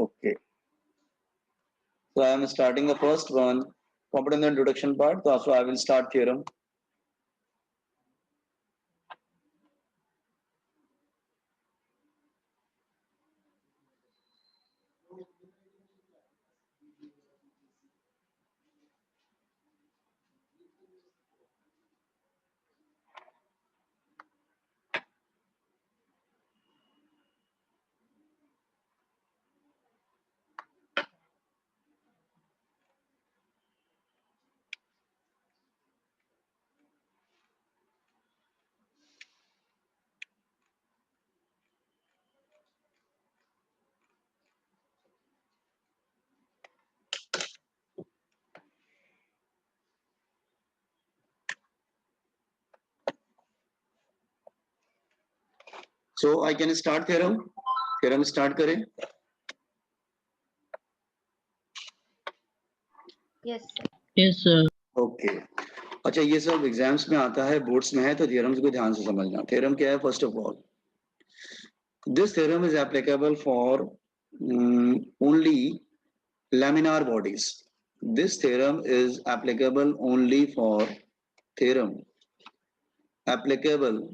Okay. So I am starting the first one, component introduction part. So I will start theorem. So I can start theorem. Theorem start करें. Yes, sir. Yes, sir. Okay. अच्छा ये सब exams में आता है, boards में है, तो थ्योरम्स को ध्यान से समझना. थ्योरम क्या है? First of all, this theorem is applicable for only laminar bodies. This theorem is applicable only for theorem applicable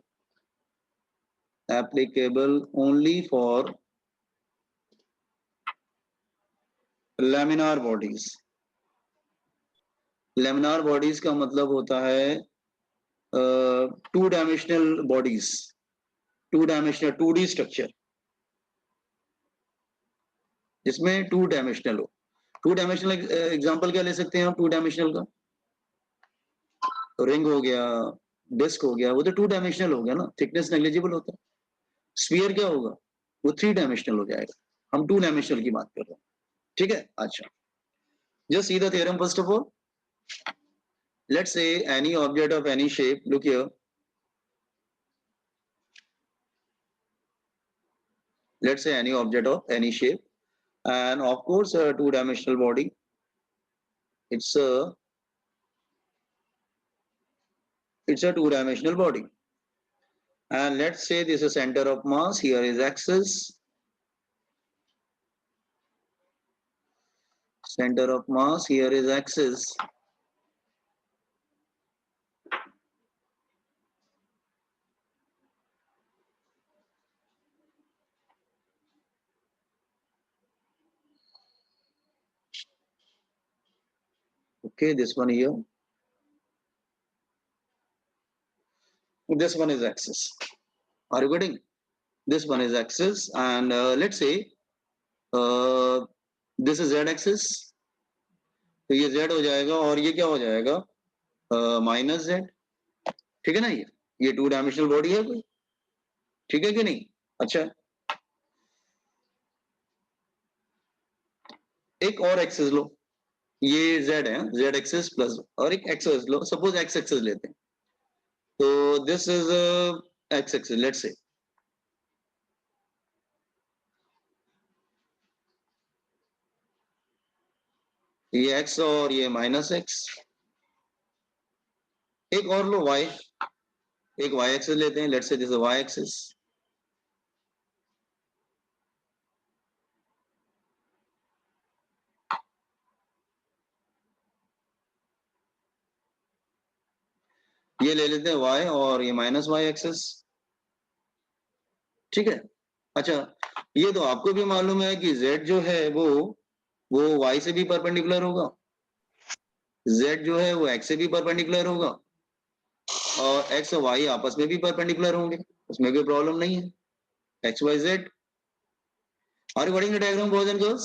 only for laminar bodies. laminar bodies का मतलब होता है two dimensional bodies, two dimensional 2D structure जिसमें two dimensional हो. Two dimensional example क्या ले सकते हैं हम? टू डायमेंशनल का रिंग हो गया, डिस्क हो गया, वो तो टू डायमेंशनल हो गया ना, थिकनेस नेग्लिजिबल होता है. स्फीयर क्या होगा? वो थ्री डायमेंशनल हो जाएगा. हम टू डायमेंशनल की बात कर रहे हैं. ठीक है. अच्छा, just see the theorem first of all. Let's say any object of any shape, look here, let's say any object of any shape, and of course a two-dimensional body. It's a two-dimensional body, and let's say this is center of mass. Here is axis, center of mass, here is axis. Okay, this one here, this one is axis. Are you getting? This one is axis, and let's say this is z axis. तो ये z हो जाएगा और ये क्या हो जाएगा? Minus z. ठीक है ना. ये टू डायमेंशनल बॉडी है कोई. ठीक है कि नहीं? अच्छा, एक और एक्सिस लो. ये z है, z एक्सिस प्लस, और एक एक्सिस लो. सपोज x एक्सिस लेते हैं, तो this is x axis. Let's say ये x और ये माइनस x. एक और लो y, एक y एक्सिस लेते हैं. लेट्स से दिस इज y एक्सिस. ये ले लेते हैं y और ये माइनस y एक्सिस. ठीक है. अच्छा, ये तो आपको भी मालूम है कि z जो है वो y से भी परपेंडिकुलर होगा, z जो है वो x से भी परपेंडिकुलर होगा, और x और y आपस में भी परपेंडिकुलर होंगे. उसमें कोई प्रॉब्लम नहीं है. x y z. Are you getting the diagram boys and girls?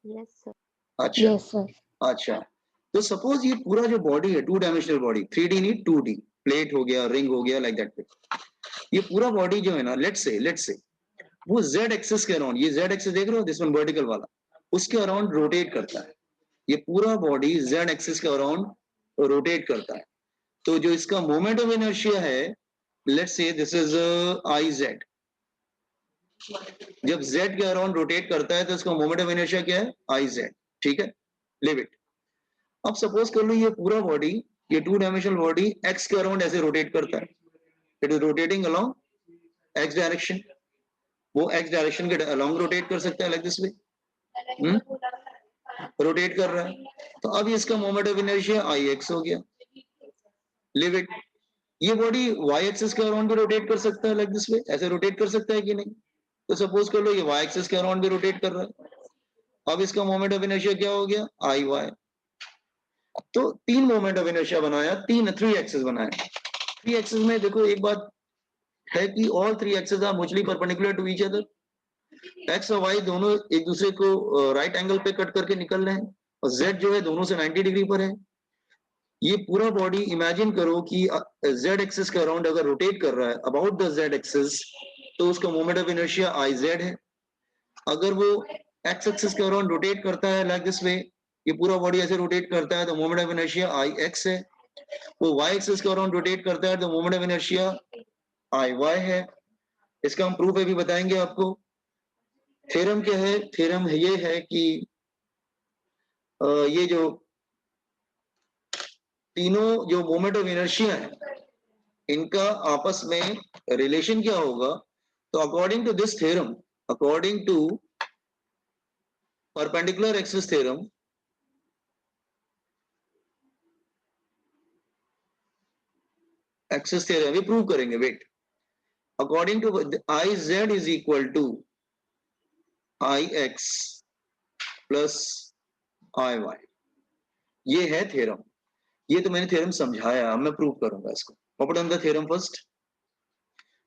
Yes, sir. अच्छा. Yes, sir. अच्छा, तो सपोज ये पूरा जो बॉडी है, टू डायमेंशनल बॉडी, 3D नहीं 2D, प्लेट हो गया, रिंग हो गया, लाइक दैट. ये पूरा बॉडी जो है ना, लेट्स से वो z एक्सिस के अराउंड, ये z एक्सिस देख रहे हो, दिस वन वर्टिकल वाला, उसके अराउंड रोटेट करता है. ये पूरा बॉडी z एक्सिस के अराउंड रोटेट करता है. तो जो इसका मोमेंट ऑफ इनर्शिया है, let's say this is iz. जब z के अराउंड रोटेट करता है तो इसका मोमेंट ऑफ इनर्शिया क्या है? iz. ठीक है, लिव इट. अब सपोज कर लो ये पूरा बॉडी, ये टू डायमेंशनल बॉडी x के अराउंड ऐसे रोटेट करता है. It is rotating along x direction. वो x डायरेक्शन के अलोंग रोटेट कर सकता है लाइक दिस वे, रोटेट कर रहा है, तो अब इसका moment of inertia I x हो गया, लिव इट। ये बॉडी y एक्सिस के अराउंड भी रोटेट कर सकता है लाइक दिस वे, ऐसे रोटेट कर सकता है कि नहीं? तो सपोज कर लो ये y एक्सिस के अराउंड भी रोटेट कर रहा है, अब इसका मोमेंट ऑफ इनर्शिया क्या हो गया, आई वाई। तो तीन मोमेंट ऑफ इनर्शिया बनाया, थ्री एक्सिस बनाया। थ्री एक्सिस में देखो एक बात है कि all three axis are mutually perpendicular to each other, X और वाई दोनों एक दूसरे को राइट एंगल पे कट करके निकल रहे हैं, और जेड जो है दोनों से 90 डिग्री पर है। ये पूरा बॉडी इमेजिन करो कि जेड एक्सिस के अराउंड अगर रोटेट कर रहा है अबाउट द जेड एक्सिस, तो उसका moment of inertia I Z है। अगर वो एक्स एक्सिस के अराउंड रोटेट करता है लाइक दिस वे, ये पूरा बॉडी ऐसे रोटेट करता है तो moment of inertia I X है। वो वाई एक्सिस के अराउंड रोटेट करता है तो moment of inertia I Y है। इसका हम प्रूफ अभी बताएंगे आपको। थ्योरम क्या है? थ्योरम ये है कि ये जो तीनों जो मोमेंट ऑफ इनर्शिया है इनका आपस में रिलेशन क्या होगा? तो according to this theorem, according to perpendicular axis theorem, axis theorem ये प्रूव करेंगे, wait. According to I Z is equal to I X plus I Y, ये है थ्योरम। ये तो मैंने थ्योरम समझाया, अब मैं प्रूव करूंगा इसको। पॉपुट on the theorem first.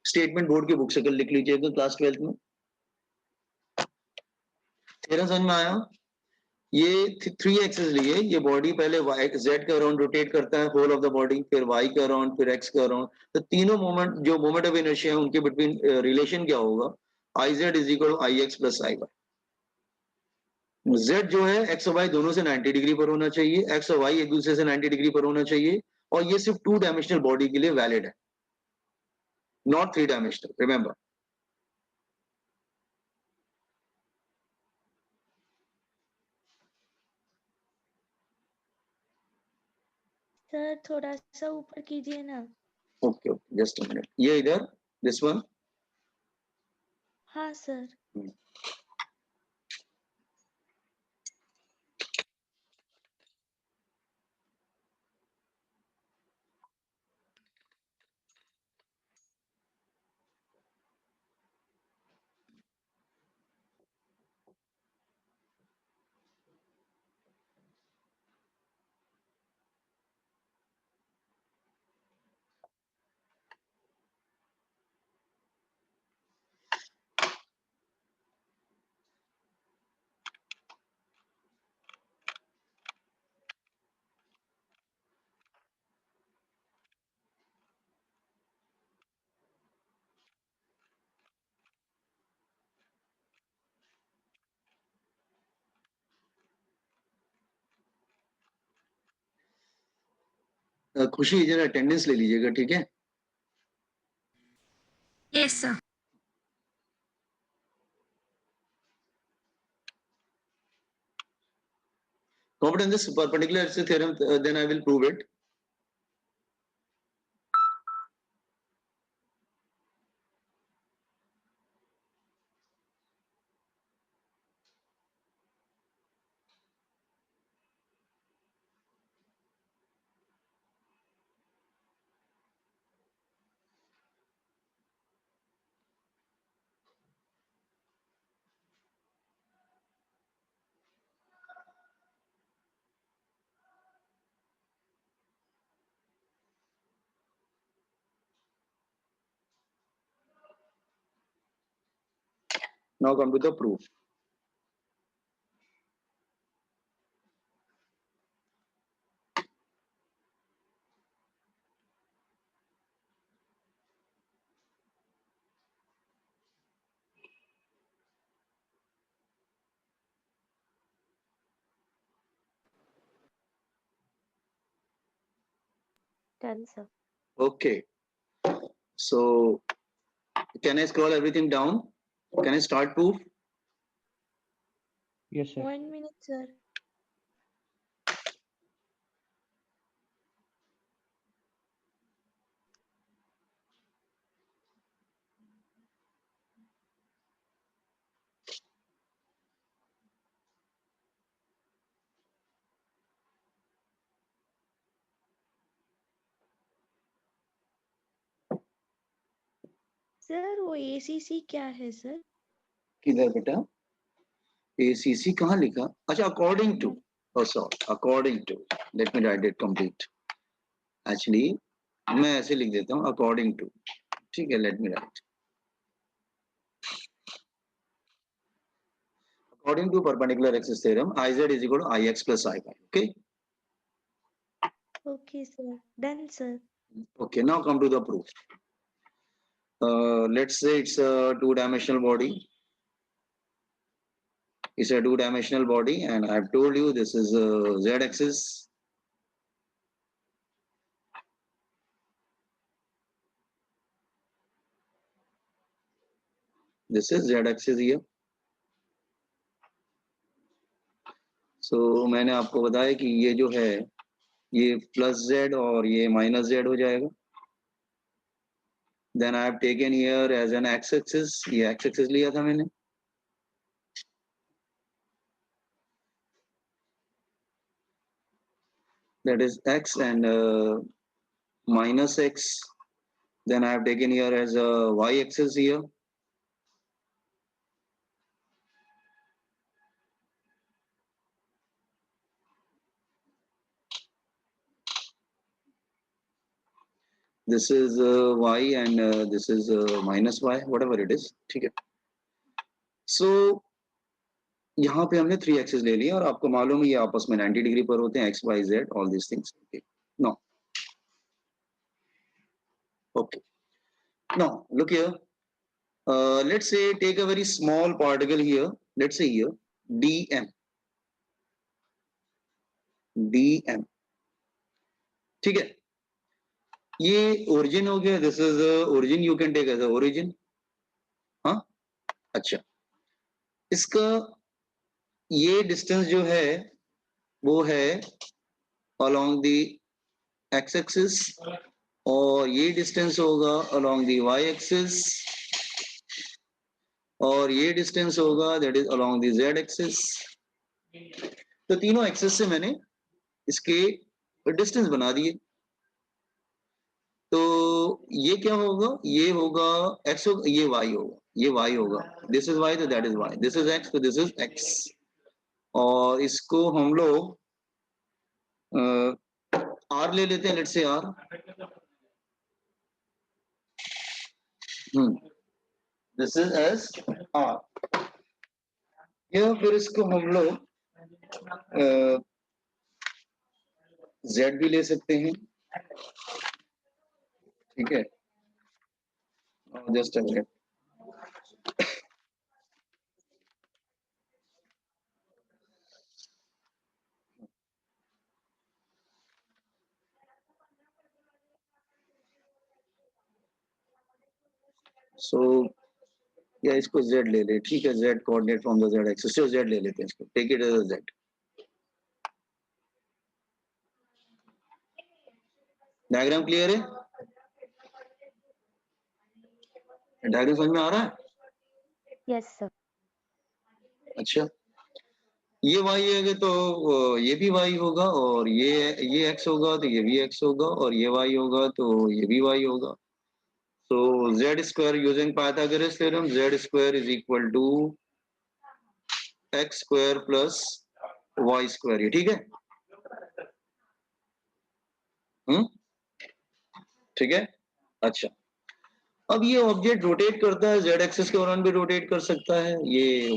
Statement board की बुक से कल लिख लीजिएगा क्लास 12th में। थ्योरम समझ में आया? ये थ्री एक्सिस लिए, ये बॉडी पहले वाई जेड के अराउंड रोटेट करता है होल ऑफ द बॉडी, फिर वाई के अराउंड, फिर एक्स के अराउंड। तो तीनों मोमेंट जो मोमेंट ऑफ इनर्शिया है उनके बिटवीन रिलेशन क्या होगा? I Z is equal I X plus I Y. Z जो है एक्स और वाई दोनों से 90 डिग्री पर होना चाहिए, एक्स और वाई एक दूसरे से 90 डिग्री पर होना चाहिए, और ये सिर्फ टू डायमेंशनल बॉडी के लिए वैलिड है, not three dimensional, remember. Sir थोड़ा सा ऊपर कीजिए ना। Okay okay, just a minute, ये इधर दिस वन। हाँ सर। खुशी जरा अटेंडेंस ले लीजिएगा, ठीक है? Yes, sir. Confident in this perpendicular theorem, then I will prove it. Now come to the proof. Done sir. Okay. So can I scroll everything down? Can I start proof? Yes, sir. 1 minute sir. Sir वो ACC क्या है sir? किधर बेटा? ACC कहाँ लिखा? अच्छा, according to, oh sorry, according to, let me write it complete. Actually मैं ऐसे लिख देता हूँ according to, ठीक है, let me write. According to perpendicular axis theorem, Iz is equal to Ix plus Iy. Okay. Okay sir. Done sir. Okay. Now come to the proof. Let's say it's a two-dimensional body. It's a two-dimensional body, and I've told you this is a z-axis. This is z-axis here. So मैंने आपको बताया कि ये जो है ये plus z और ये माइनस z हो जाएगा. Then I have taken here as an x-axis. ये x-axis लिया था मैंने. That is x and minus x. Then I have taken here as a y-axis here. This is y and this is minus y, whatever it is, ठीक है. So यहाँ पे हमने 3 axis ले लिया और आपको मालूम है ये आपस में 90 डिग्री पर होते हैं, x, y, z, all these things. Okay. No. Okay. Now look here. Let's say take a very small particle here. Let's say here dm. dm. ठीक है. ये origin हो गया. This is origin. You can take as a origin. हाँ. अच्छा. इसका ये distance जो है वो है along the x axis और ये डिस्टेंस होगा along the y axis और ये डिस्टेंस होगा that is along the z axis. तो तीनों एक्सिस से मैंने इसके डिस्टेंस बना दिए. तो ये क्या होगा? ये होगा x होगा, ये y होगा, ये y होगा. दिस इज y तो that is y. This is x तो दिस इज x. और इसको हम लोग r ले लेते हैं. Let's say r. This is as r. या फिर इसको हम लोग z भी ले सकते हैं. ठीक है. Just a minute. सो या इसको z ले ले. ठीक है. z coordinate from the z axis. so z ले लेते हैं इसको. Take it as z. Diagram clear है? डायग्राम समझ में आ रहा है? Yes sir. अच्छा. ये y है तो ये भी y होगा और ये x होगा तो ये भी x होगा और ये y होगा तो ये भी y होगा. So z square using Pythagoras theorem, z square is equal to x square plus y square. ये ठीक है? ठीक है. अच्छा. अब ये ऑब्जेक्ट रोटेट करता है. z एक्सिस के अराउंड भी रोटेट कर सकता है. ये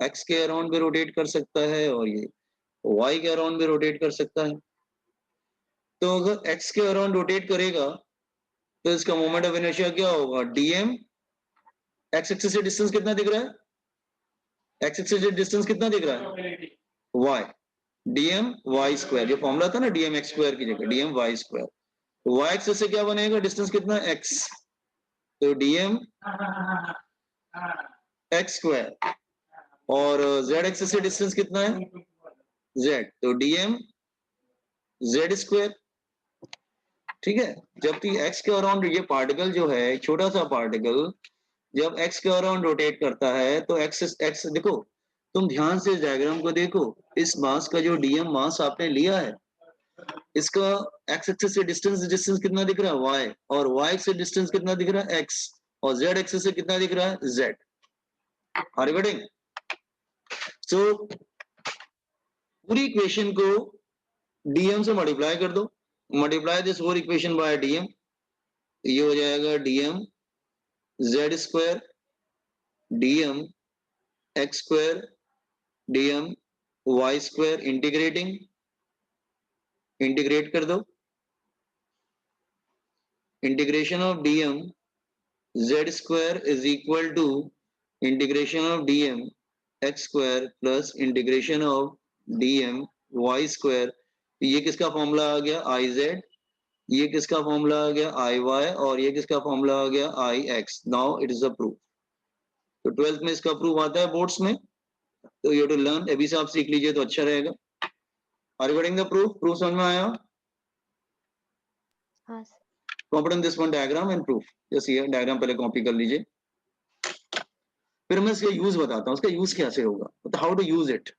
x के अराउंड भी रोटेट कर सकता है और ये y के अराउंड भी रोटेट कर सकता है. तो अगर x के अराउंड रोटेट करेगा तो इसका मोमेंट ऑफ इनर्शिया क्या होगा? dm. x एक्सिस से डिस्टेंस कितना दिख रहा है? x एक्सिस से डिस्टेंस कितना दिख रहा है? y. dm y square. जो फॉर्मूला था ना dm x स्क्वायर की जगह dm y स्क्वायर. तो y एक्सिस से क्या बनेगा? डिस्टेंस कितना? x. तो dm x स्क्वायर और z एक्सिस से डिस्टेंस कितना है? z. तो dm z स्क्वायर. ठीक है. जबकि x के अराउंड ये पार्टिकल जो है, छोटा सा पार्टिकल, जब x के अराउंड रोटेट करता है तो x देखो, तुम ध्यान से इस डायग्राम को देखो. इस मास का जो dm मास आपने लिया है, इसका x एक्सिस से डिस्टेंस कितना दिख रहा है? y. और y से डिस्टेंस कितना दिख रहा है? x. और z एक्सिस से कितना दिख रहा है z। Are you getting? So पूरी इक्वेशन को dm से मल्टीप्लाई कर दो, multiply this whole equation by dm, ये हो जाएगा dm z square dm x square dm y square, integrate कर दो, integration of dm z square is equal to integration of dm x square plus integration of dm y square. ये किसका formula आ गया iz, ये किसका formula आ गया iy, और ये किसका फॉर्मूला आ गया ix। Now it is a proof. तो 12th में इसका प्रूफ आता है बोर्ड्स में, तो यू हैव टू लर्न, अभी से आप सीख लीजिए तो अच्छा रहेगा। Are you getting the proof? Proof समझ में आया? हाँ sir. Copy this one diagram and proof. जैसे ये डायग्राम पहले कॉपी कर लीजिए, फिर मैं इसका यूज बताता हूँ, उसका यूज कैसे होगा, तो how to use it.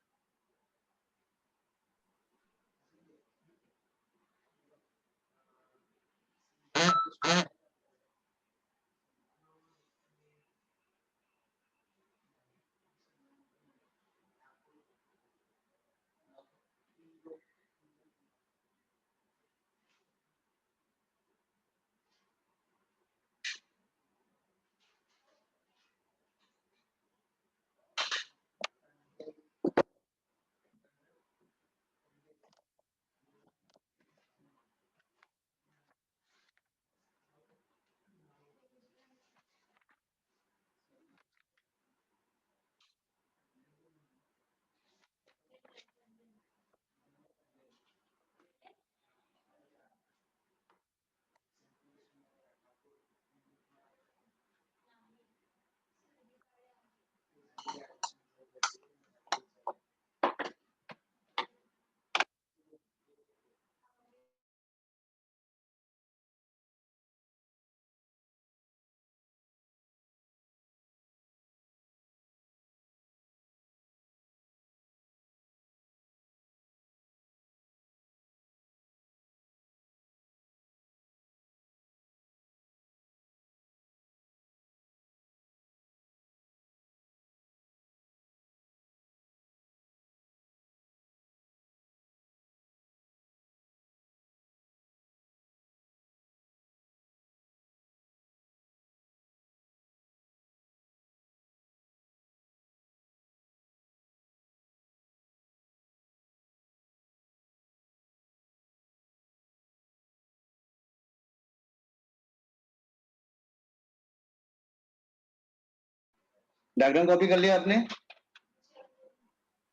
Diagram copy कर लिया आपने?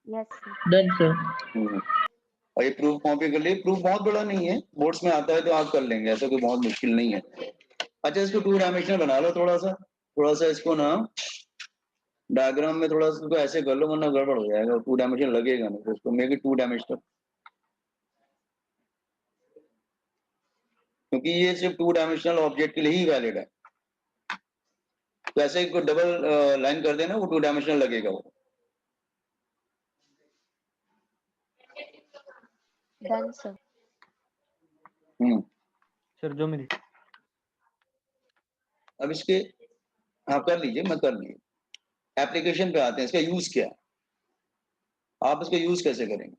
Yes sir. Done sir. और ये प्रूफ कॉपी कर लिए। प्रूफ बहुत बड़ा नहीं है, बोर्ड्स में आता है तो आप कर लेंगे, ऐसा कोई बहुत मुश्किल नहीं है। अच्छा, इसको 2 डायमेंशनल बना लो, थोड़ा सा इसको ना डायग्राम में थोड़ा सा इसको ऐसे कर लो, वरना गड़बड़ हो जाएगा, 2 डायमेंशन लगेगा नहीं, तो इसको मेक इट 2 डायमेंशनल, क्योंकि ये सिर्फ 2 डायमेंशनल ऑब्जेक्ट के लिए ही वैलिड है। तो ऐसे ही डबल लाइन कर देना, वो 2 डायमेंशनल लगेगा वो। Done sir. Sir 2 minute. अब इसके हाँ कर लीजिए, मैं कर लीजिए। एप्लीकेशन पे आते हैं, इसका यूज क्या है, आप इसका यूज कैसे करेंगे।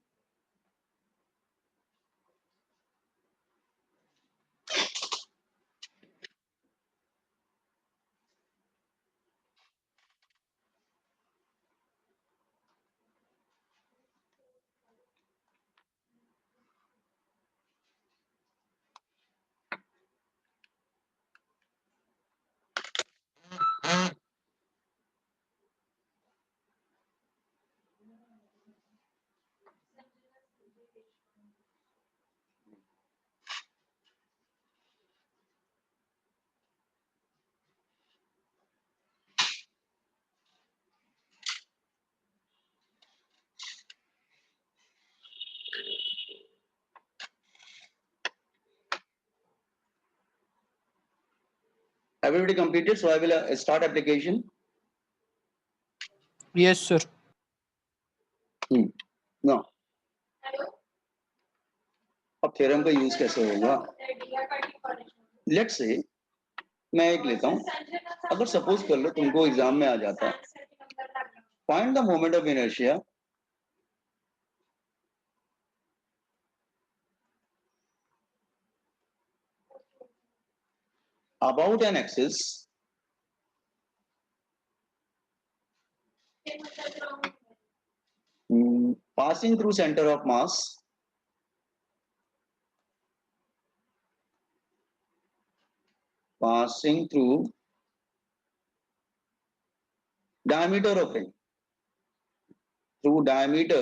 Everybody completed, so I will start application. Yes sir. Now, अब थ्योरम का यूज कैसे होगा। लेट्स से मैं एक लेता हूँ, अगर सपोज कर लो तुमको एग्जाम में आ जाता है, find the moment of inertia about an axis passing through center of mass passing through diameter of ring through diameter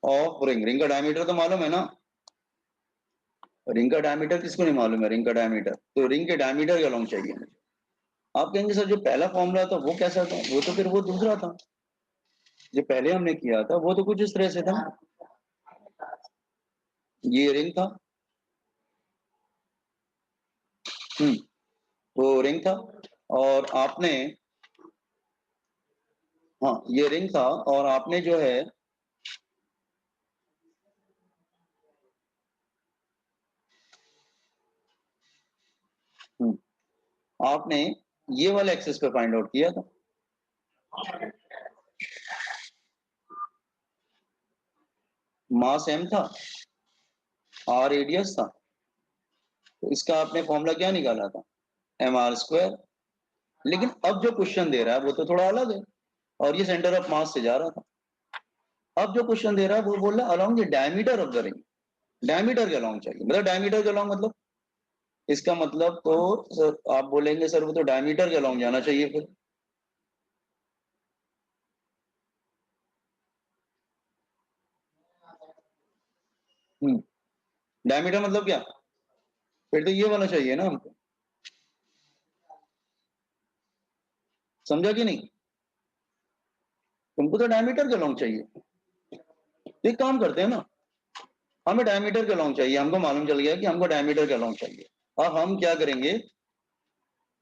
of ring का diameter तो मालूम है ना, रिंग का डायमीटर किसको नहीं मालूम है, रिंग का डायमीटर, तो रिंग के डायमीटर का लॉन्ग चाहिए मुझे। आप कहेंगे सर जो पहला फॉर्मूला था वो कैसा था, वो तो फिर वो दूसरा था, जो पहले हमने किया था वो तो कुछ इस तरह से था, ये रिंग था, वो रिंग था और आपने, हाँ ये रिंग था और आपने जो है आपने ये वाला एक्सेस पे फाइंड आउट किया था, मास m था, r रेडियस था, तो इसका आपने फॉर्मूला क्या निकाला था, mr²। लेकिन अब जो क्वेश्चन दे रहा है वो तो थोड़ा अलग है और ये सेंटर ऑफ मास से जा रहा था, अब जो क्वेश्चन दे रहा है वो बोल रहा है along the diameter of the ring, diameter के अलोंग चाहिए, मतलब डायमीटर के अलोंग मतलब, इसका मतलब तो सर आप बोलेंगे सर वो तो डायमीटर के अलोंग जाना चाहिए फिर, डायमीटर मतलब क्या, फिर तो ये वाला चाहिए ना हमको, समझा कि नहीं, तुमको तो डायमीटर के अलोंग चाहिए, एक काम करते हैं ना, हमें डायमीटर के लॉन्ग चाहिए, हमको मालूम चल गया कि हमको डायमीटर के लॉन्ग चाहिए। अब हम क्या करेंगे,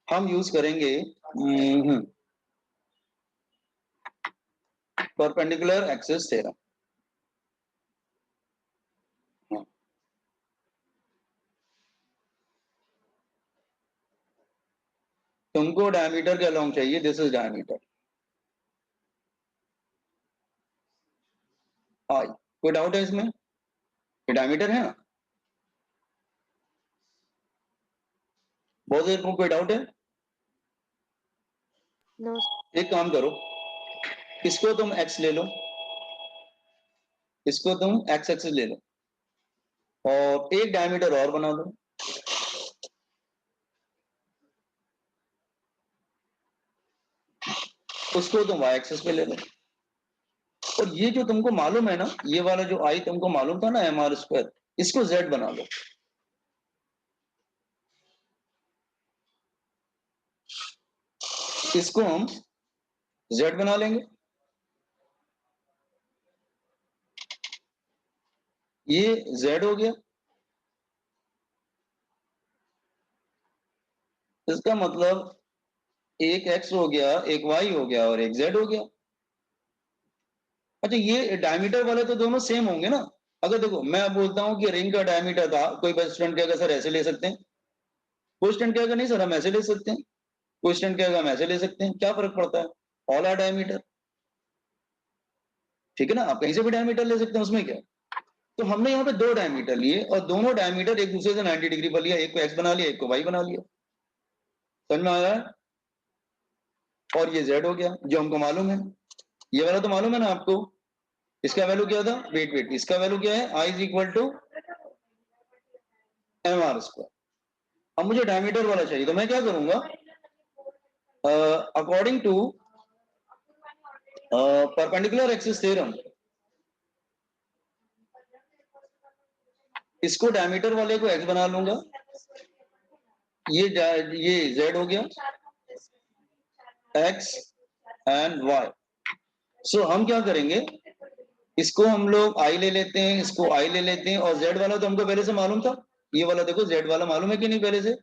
हम यूज करेंगे परपेंडिकुलर एक्सिस थ्योरम। तुमको डायमीटर के लॉन्ग चाहिए, दिस इज डायमीटर, कोई डाउट है इसमें, ये डायमीटर है ना, बहुत देर को कोई डाउट है, नो एक काम करो, इसको तुम x ले लो, इसको तुम x एक्सिस ले लो और एक डायमीटर और बना दो, उसको तुम y एक्सिस पे ले लो, और ये जो तुमको मालूम है ना, ये वाला जो i तुमको मालूम था ना mr², इसको z बना लो, इसको हम z बना लेंगे, ये z हो गया, इसका मतलब एक x हो गया, एक y हो गया और एक z हो गया। अच्छा ये डायमीटर वाले तो दोनों सेम होंगे ना, अगर देखो मैं बोलता हूं कि रिंग का डायमीटर था, कोई स्टूडेंट कहेगा सर ऐसे ले सकते हैं, कोई स्टूडेंट कहेगा नहीं सर हम ऐसे ले सकते हैं, कोई स्टूडेंट कहेगा हम ऐसे ले सकते हैं, क्या फर्क पड़ता है, ऑल आर डायमीटर, ठीक है ना, आप कहीं से भी डायमीटर ले सकते हैं, उसमें क्या। तो हमने यहाँ पे दो डायमीटर लिए और दोनों डायमीटर एक दूसरे से 90 डिग्री पर लिया, एक को x बना लिया, एक को y बना लिया, समझ में आया, और ये z हो गया जो हमको मालूम है, ये वाला तो मालूम है ना आपको, इसका वैल्यू क्या था, वेट वेट, इसका वैल्यू क्या है, I is equal to mr²। अब मुझे डायमीटर वाला चाहिए, तो मैं क्या करूंगा, according to perpendicular axis theorem, इसको डायमीटर वाले को x बना लूंगा, ये z हो गया, x एंड y। सो हम क्या करेंगे, इसको हम लोग i ले लेते हैं, इसको i ले लेते हैं, और z वाला तो हमको पहले से मालूम था, ये वाला देखो z वाला मालूम है कि नहीं पहले से,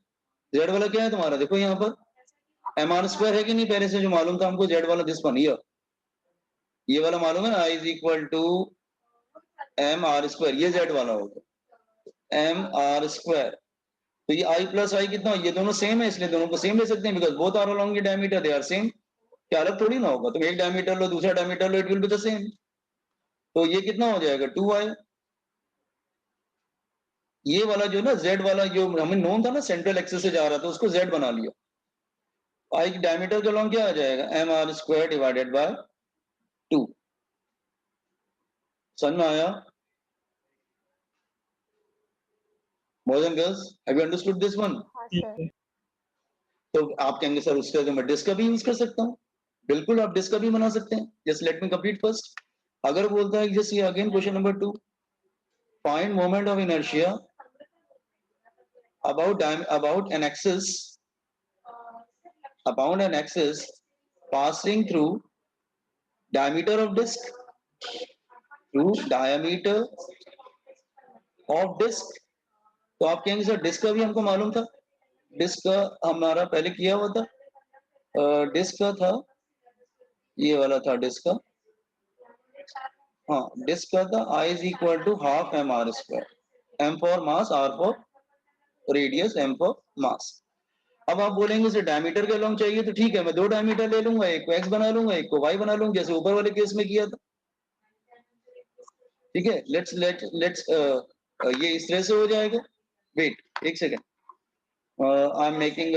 z वाला क्या है तुम्हारा, देखो यहाँ पर mr² है कि नहीं पहले से जो मालूम था हमको, z वाला दिस वन, ये वाला मालूम है ना, I is equal to mr², ये z वाला होगा mr², तो ये I प्लस आई कितना, ये दोनों सेम है इसलिए दोनों को सेम ले सकते हैं, because both are along the diameter, they are same. क्या अलग थोड़ी ना होगा, तुम एक डायमीटर लो दूसरा diameter low, it will be the same. तो ये कितना हो जाएगा 2i। ये वाला जो ना z वाला जो हमें नोन था ना, सेंट्रल एक्सिस से जा रहा था, उसको z बना लिया। I की डायमीटर के अलोंग क्या आ जाएगा, mr स्क्वायर डिवाइडेड बाय 2। समझ में आया? Boys and girls, have you understood this one? हाँ सर। तो आप कहेंगे सर उसका तो मैं डिस्क का भी यूज कर सकता हूँ। बिल्कुल आप डिस्क का भी बना सकते हैं। Just let me complete first. अगर बोलता है जस्ट ये again question number 2, find moment of inertia about an axis passing through diameter of disk, तो आप कहेंगे सर डिस्क का भी हमको मालूम था, डिस्क का हमारा पहले किया हुआ था। डिस्क का था, ये वाला था डिस्क का। हाँ, डिस्क का था I is equal to half mr square, m for mass, r for radius, m for mass। अब आप बोलेंगे सर डायमीटर के लॉन्ग चाहिए, तो ठीक है मैं दो डायमीटर ले लूंगा, एक को x बना लूंगा, एक को y बना लूंगा, जैसे ऊपर वाले केस में किया था। ठीक है, लेट्स ये इस तरह से हो जाएगा। वेट एक second, I am making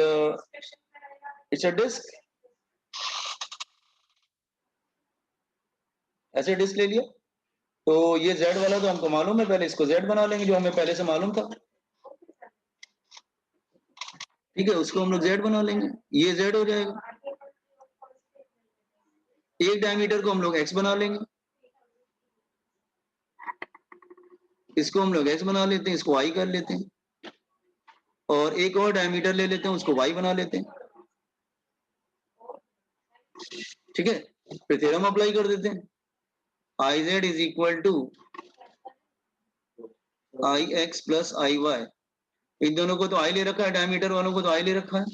its a disc, ऐसे डिस्क ले लिया। तो ये z वाला तो हमको मालूम है, पहले इसको z बना लेंगे जो हमें पहले से मालूम था। ठीक है, उसको हम लोग z बना लेंगे, ये z हो जाएगा। एक डायमीटर को हम लोग x बना लेंगे, इसको हम लोग x बना लेते हैं, इसको y कर लेते हैं, और एक और डायमीटर ले लेते हैं, उसको y बना लेते हैं। ठीक है, फिर थ्योरम अप्लाई कर देते हैं। iz is equal to ix plus iy। इन दोनों को तो i ले रखा है, डायमीटर वालों को तो i ले रखा है,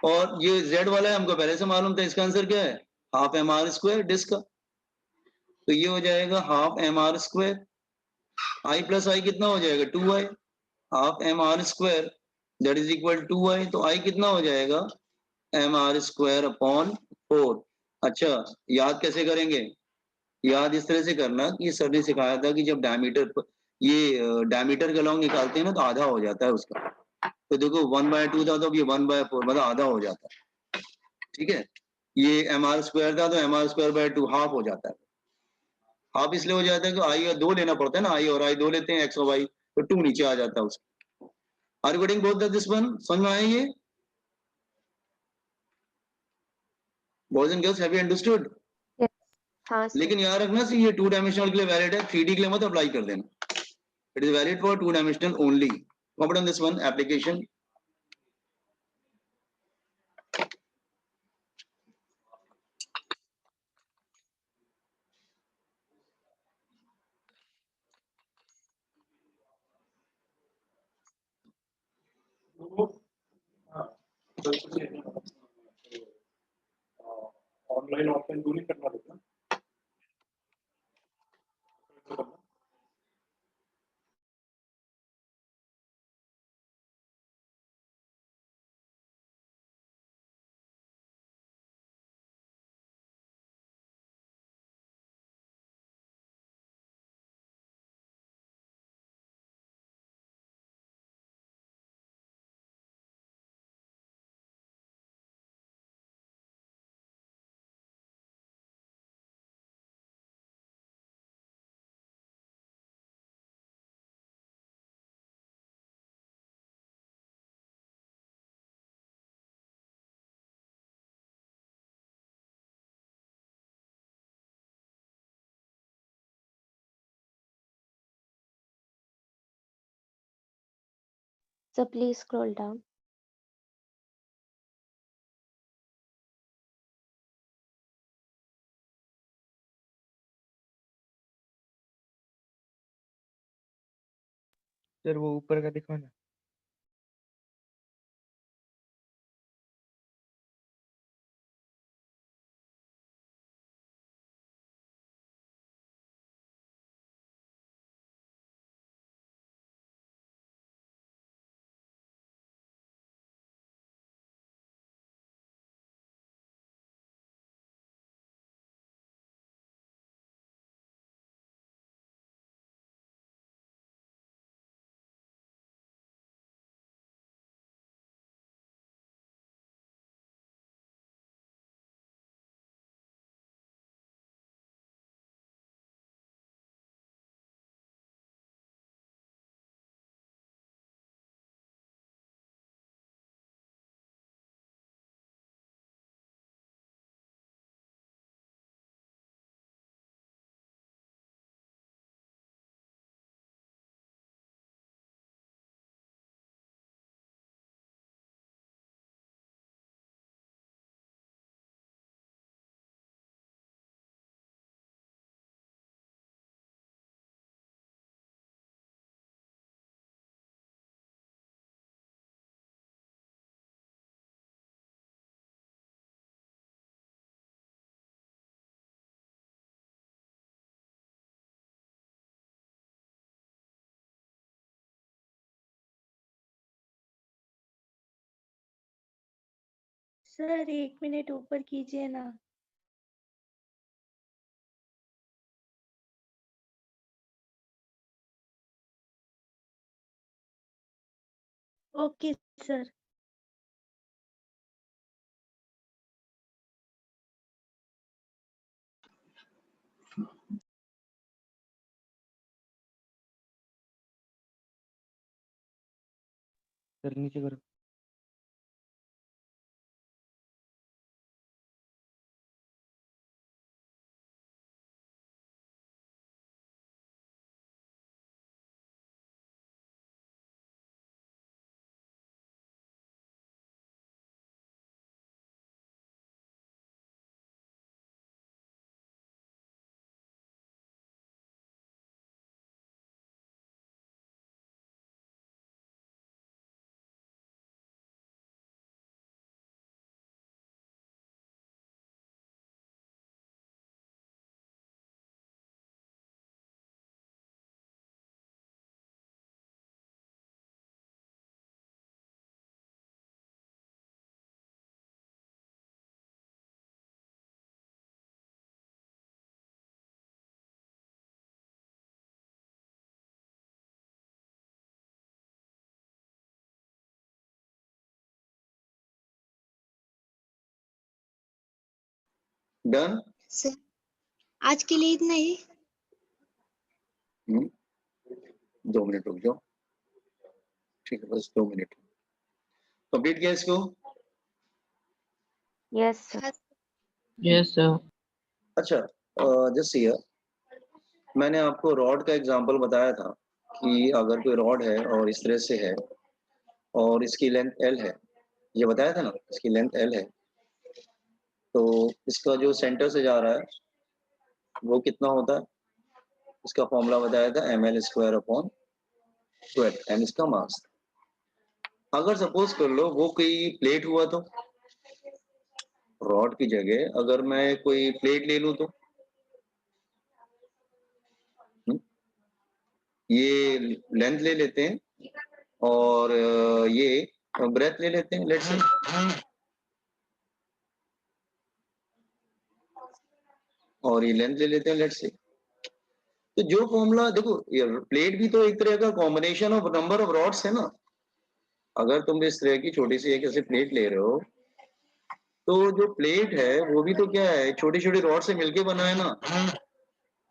और ये z वाला है हमको पहले से मालूम था, इसका आंसर क्या है, half M R square disc का। तो ये हो जाएगा half M R square, I plus I कितना हो जाएगा 2i, half M R square that is equal 2i। तो आई कितना हो जाएगा एम आर स्क्वायर अपॉन 4। अच्छा, याद कैसे करेंगे, याद इस तरह से करना कि सर ने सिखाया था कि जब डायमीटर ये डायमीटर का लॉन्ग निकालते हैं ना, तो आधा हो जाता है उसका। तो देखो 1/2 था, तो अब ये 1/4 मतलब आधा हो जाता है। ठीक है, ये एम आर स्क्वायर था, तो M R square by 2 half हो जाता है। हाफ इसलिए हो जाता है कि आई और 2 लेना पड़ता है ना, आई और आई 2 लेते हैं, एक्स और वाई, तो 2 नीचे आ जाता है उसका। Are you getting both this one? समझ में आया ये? Boys and girls, have you understood? हाँ सर। लेकिन याद रखना कि ये 2 डायमेंशनल के लिए वैलिड है, 3D के लिए मत अप्लाई कर देना। It is valid for 2 dimensional only. Comment on this one application. Online offline दोनों करना होगा। So please scroll down. Sir वो ऊपर का दिखाना। सर 1 मिनट ऊपर कीजिए ना। Okay sir. सर नीचे करो। डन। सर आज के लिए इतना ही। 2 मिनट रुक जाओ। ठीक है, बस 2 मिनट। कंप्लीट किया इसको? Yes sir. Yes sir. अच्छा, जस्ट हियर मैंने आपको रॉड का एग्जांपल बताया था कि अगर कोई रॉड है और इस तरह से है और इसकी लेंथ L है, ये बताया था ना, इसकी लेंथ L है, तो इसका जो सेंटर से जा रहा है वो कितना होता है? इसका फॉर्मूला बताया था ml²/12 m इसका मास। अगर सपोज कर लो वो कोई प्लेट हुआ तो रॉड की जगह अगर मैं कोई प्लेट ले लूं तो ये लेंथ ले लेते हैं और ये ब्रेथ ले लेते हैं, लेट्स से। और ये लेंथ ले लेते हैं, लेट्स से। तो जो फॉर्मूला देखो, ये प्लेट भी तो एक तरह का combination of number of rods है ना। अगर तुम इस तरह की छोटी सी एक ऐसे प्लेट ले रहे हो तो जो प्लेट है वो भी तो क्या है, छोटी छोटी रॉड से मिलके बना है ना,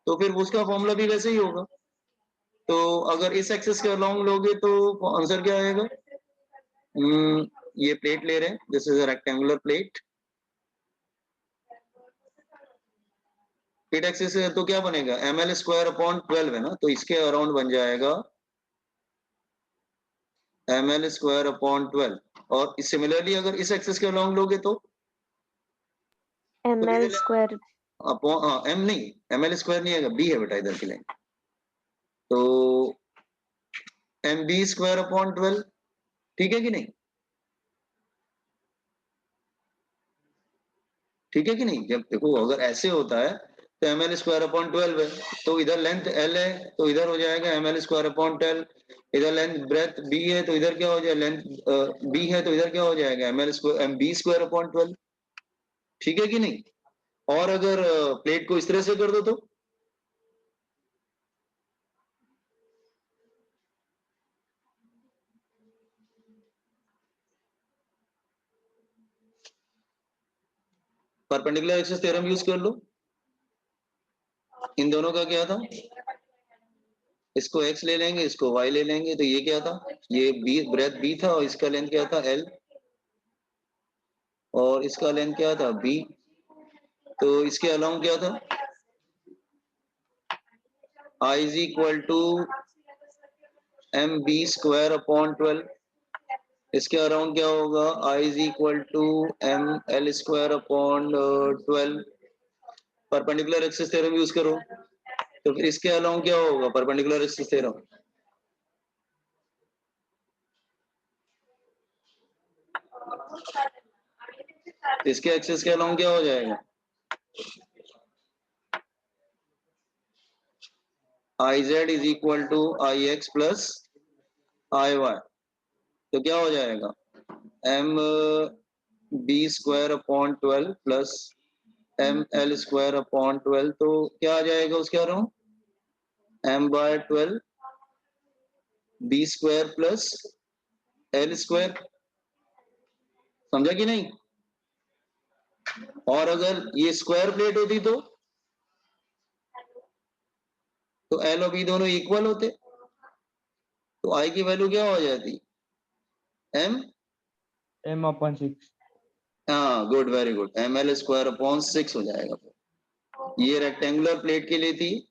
तो फिर उसका फॉर्मूला भी वैसे ही होगा। तो अगर इस एक्सिस के अलोंग लोगे तो आंसर क्या आएगा? ये प्लेट ले रहे हैं, this is a rectangular plate. Plate axis तो क्या बनेगा? ml²/12 है ना, तो इसके अराउंड बन जाएगा ml²/12। और सिमिलरली अगर इस एक्सिस के अलोंग लोगे तो ml² अपॉन m नहीं, ml² नहीं आएगा, b है बेटा इधर की लाइन। तो mb²/12, ठीक है कि नहीं? ठीक है कि नहीं? जब देखो अगर ऐसे होता है तो ml²/12 है, तो इधर लेंथ l है तो इधर हो जाएगा ml²/12। इधर लेंथ ब्रेथ b है तो इधर क्या हो जाएगा, लेंथ b है तो इधर क्या हो जाएगा mb²/12। ठीक है कि नहीं? और अगर प्लेट को इस तरह से कर दो तो परपेंडिकुलर एक्सिस थ्योरम यूज कर लो। इन दोनों का क्या था? इसको x ले लेंगे, इसको y ले लेंगे, तो ये क्या था? ये b ब्रेथ b था और इसका लेंथ क्या था? l। और इसका लेंथ क्या था? b। तो इसके अलाउंग क्या था? I is equal to mb²/12। इसके अराउंड क्या होगा? I is equal to ml²/12। Perpendicular axis theorem use करो, तो फिर इसके अलाउंग क्या होगा? Perpendicular axis theorem. इसके एक्सिस के अलाउंग क्या हो जाएगा? iz is equal to ix plus iy। तो क्या हो जाएगा? m B square upon 12 plus M L square upon 12, तो क्या आ जाएगा उसके आ रहा हूँ M by 12 B square plus L square, समझा कि नहीं? और अगर ये स्क्वायर प्लेट होती तो एल और बी दोनों इक्वल होते, तो आई की वैल्यू क्या हो जाती एम, m/6। हाँ good very good, M L square upon 6 हो जाएगा। ये रेक्टेंगुलर प्लेट के लिए थी,